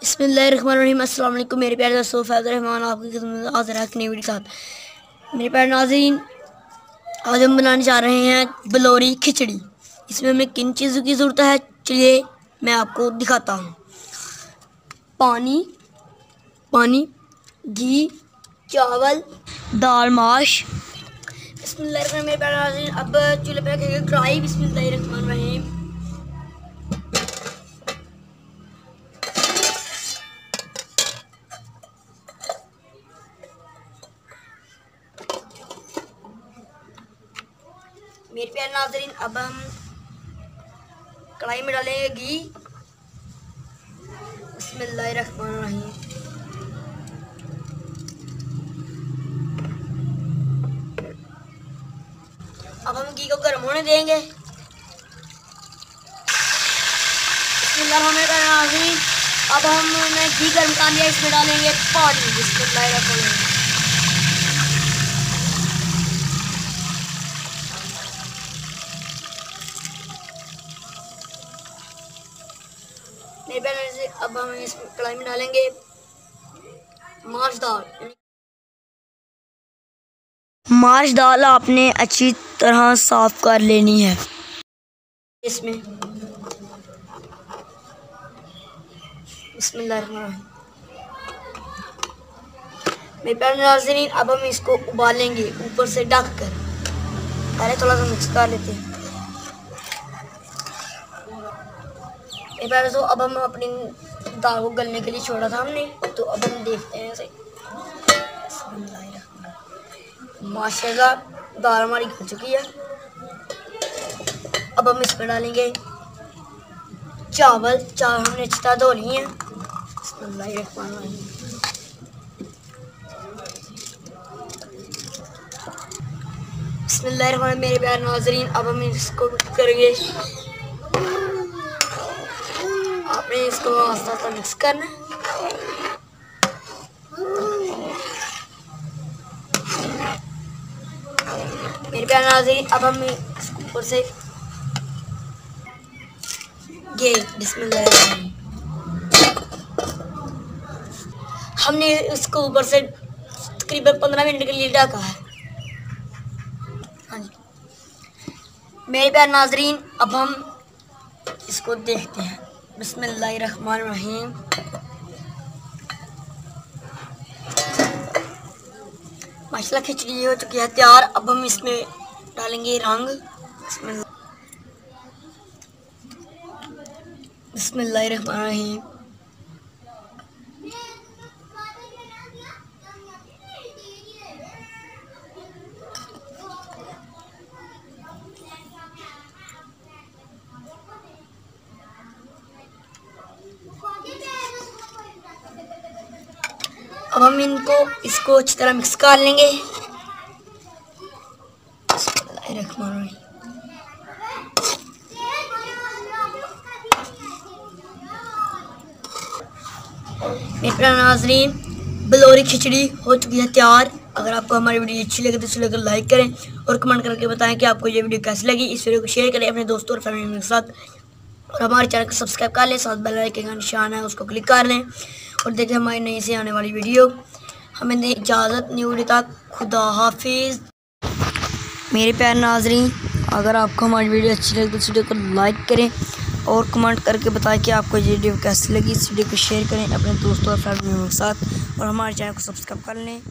बिस्मिल्लाहिर्रहमानिर्रहीम। अस्सलाम वालेकुम मेरे प्यारे दोस्तों, फैज़ल रहमान आपकी खिदमत में हाज़िर है एक नई वीडियो के साथ। मेरे प्यारे नाज़रीन, आज हम बनाने जा रहे हैं बलौरी खिचड़ी। इसमें हमें किन चीज़ों की ज़रूरत है, चलिए मैं आपको दिखाता हूँ। पानी, घी, चावल, दाल माश। बिस्मिल्लाहिर्रहमानिर्रहीम। मेरे प्यारे नाज़रीन, अब चूल्हे पे रखेंगे कढ़ाई। बिस्मिल्लाहिर्रहमानिर्रहीम। मेरे प्यारे नाज़रीन, अब हम कढ़ाई में डालेंगे घी। बिस्मिल्लाहिर्रहमानिर्रहीम। अब हम घी को गर्म होने देंगे। बिस्मिल्लाहिर्रहमानिर्रहीम। अब हमने घी गर्म कर लिया, इसमें डालेंगे पानी। बिस्मिल्लाहिर्रहमानिर्रहीम। मेरे प्यारे से अब हम इस कढ़ाई में डालेंगे माश दाल। माश दाल आपने अच्छी तरह साफ कर लेनी है। इसमें बिस्मिल्लाहिर्रहमानिर्रहीम। मेरे प्यारे नाज़रीन, अब हम इसको उबालेंगे ऊपर से ढक कर। पहले थोड़ा सा मिक्स कर लेते हैं। मेरे प्यारे दोस्तों, अब हम अपनी दाल को गलने के लिए छोड़ा था हमने, तो अब हम देखते हैं इसे। माशाल्लाह दाल हमारी गल चुकी है। अब हम इसमें डालेंगे चावल हमने अच्छी तरह धो लिए हैं। बिस्मिल्लाहिर्रहमानिर्रहीम। मेरे प्यारे नाज़रीन, अब हम इसको करेंगे। आपने इसको आस्ता आस्ता मिक्स करना है। मेरे प्यारे नाज़रीन, अब हम इसको ऊपर से बिस्मिल्लाहिर्रहमानिर्रहीम। हमने इसको ऊपर से तकरीबन 15 मिनट के लिए ढका है। हाँ जी मेरे प्यारे नाज़रीन, अब हम इसको देखते हैं। बिस्मिल्लाहिर्रहमानिर्रहीम। माशाल्लाह खिचड़ी हो चुकी है तैयार। अब हम इसमें डालेंगे रंग। बिस्मिल्लाहिर्रहमानिर्रहीम। अब हम इसको अच्छी तरह मिक्स कर लेंगे। मेरे प्यारे नाज़रीन, बलौरी खिचड़ी हो चुकी है तैयार। अगर आपको हमारी वीडियो अच्छी लगे तो इसे लेकर लाइक करें और कमेंट करके बताएं कि आपको ये वीडियो कैसी लगी। इस वीडियो को शेयर करें अपने दोस्तों और फैमिली के साथ, और हमारे चैनल को सब्सक्राइब कर लें। साथ बेल आइकन का निशान है, उसको क्लिक कर लें और देखें हमारी नई से आने वाली वीडियो। हमें दें इजाज़त, न्यू वीडियो तक। खुदा हाफिज़। मेरे प्यारे नाज़रीन, अगर आपको हमारी वीडियो अच्छी लगे तो इस वीडियो को लाइक करें और कमेंट करके बताएं कि आपको ये वीडियो कैसी लगी। इस वीडियो को शेयर करें अपने दोस्तों और फैमिली के साथ, और हमारे चैनल को सब्सक्राइब कर लें।